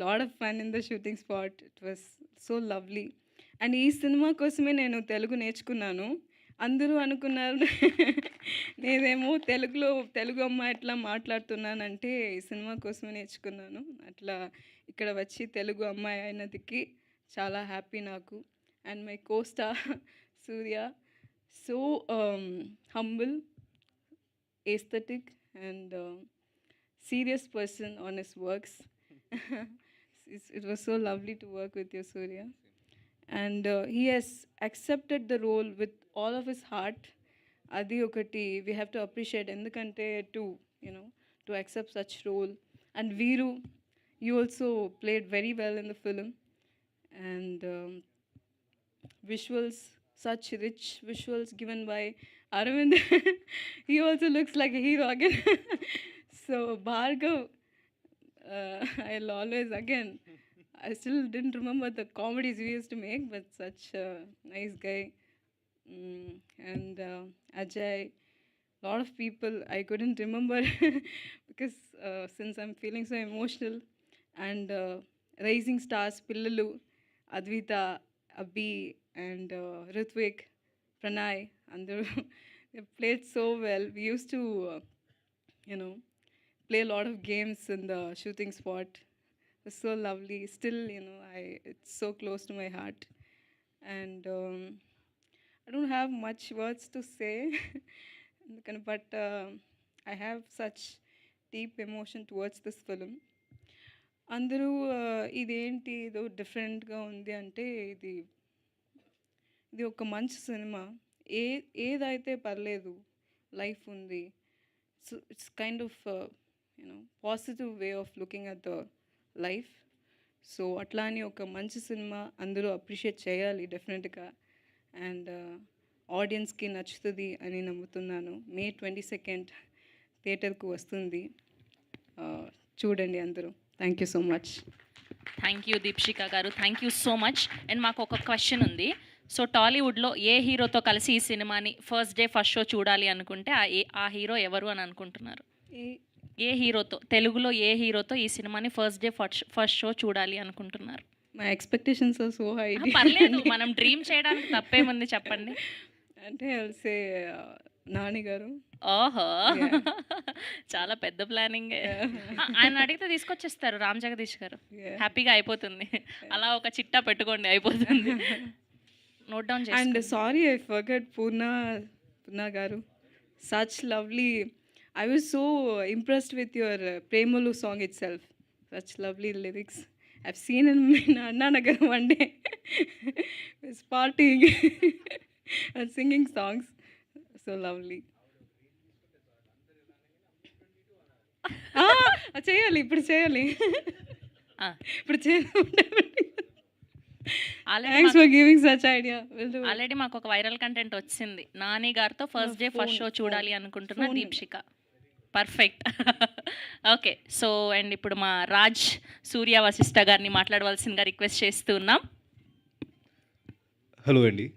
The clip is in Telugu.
Lot of fun in the shooting spot. It was so lovely. And ఈ సినిమా కోసమే నేను తెలుగు నేర్చుకున్నాను. అందరూ అనుకున్నారు నేనేమో తెలుగు అమ్మాయి ఎట్లా మాట్లాడుతున్నానంటే ఈ సినిమా కోసమే నేర్చుకున్నాను. అట్లా ఇక్కడ వచ్చి తెలుగు అమ్మాయి అయినందుకు చాలా హ్యాపీ నాకు. And my costar Surya so humble, aesthetic and serious person on his works. It was so lovely to work with you, Surya. And he has accepted the role with all of his heart. Adi okati we have to appreciate endukante to, you know, to accept such role. And Veeru, you also played very well in the film. And visuals, such rich visuals given by Arvind. He also looks like a hero again. So Bhargav, I'll always again, I still didn't remember the comedies we used to make, but such a nice guy. And Ajay, lot of people I couldn't remember because since I'm feeling so emotional. And rising stars Pillalu, Advita, Abhi, and Ritvik, Pranay, and they played so well. We used to, you know, play a lot of games in the shooting spot. It was so lovely. Still, you know, it's so close to my heart. And I don't have much words to say, but I have such deep emotion towards this film. అందరూ ఇదేంటి ఏదో డిఫరెంట్గా ఉంది అంటే ఇది ఒక మంచి సినిమా. ఏదైతే పర్లేదు, లైఫ్ ఉంది. So it's kind of you know positive way of looking at the life. So అట్లా అని ఒక మంచి సినిమా అందరూ అప్రిషియేట్ చేయాలి డెఫినెట్గా. అండ్ ఆడియన్స్కి నచ్చుతుంది అని నమ్ముతున్నాను. May 22 థియేటర్కు వస్తుంది. చూడండి అందరూ. Thank you so much. Thank you Deepshika గారు, thank you so much. And మాకు ఒక క్వశ్చన్ ఉంది. సో టాలీవుడ్లో ఏ హీరోతో కలిసి ఈ సినిమాని ఫస్ట్ డే ఫస్ట్ షో చూడాలి అనుకుంటే ఆ హీరో ఎవరు అని అనుకుంటున్నారు? ఏ హీరోతో, తెలుగులో ఏ హీరోతో ఈ సినిమాని ఫస్ట్ డే ఫస్ట్ షో చూడాలి అనుకుంటున్నారు? My expectations are so high. పర్లేదు, మనం డ్రీమ్ చేయడానికి తప్పేముంది చెప్పండి. అంటే సే నాని గారు. ఓహో, చాలా పెద్ద ప్లానింగ్. ఆయన అడిగితే తీసుకొచ్చేస్తారు రామ్ జగదీష్ గారు, హ్యాపీగా అయిపోతుంది. అలా ఒక చిట్టా పెట్టుకోండి, అయిపోతుంది. నోట్ డౌన్ చేయండి. అండ్ సారీ ఐ ఫర్గెట్ పూర్ణ గారు. Such lovely. I was so impressed with your Premalu song itself. Such lovely lyrics. I've seen him in Anna Nagar one day. He's partying and singing songs. So lovely. చేయాలి ఇప్పుడు చేయాలి. Thanks for giving such idea. Already మాకు ఒక వైరల్ కంటెంట్ వచ్చింది. నాని గారితో ఫస్ట్ డే ఫస్ట్ షో చూడాలి అనుకుంటున్నా Deepshika. Perfect. Okay, so and ఇప్పుడు మా రాజ్ సూర్య వశిష్ఠ గారిని మాట్లాడవలసిందిగా రిక్వెస్ట్ చేస్తూ ఉన్నాం. హలో అండి.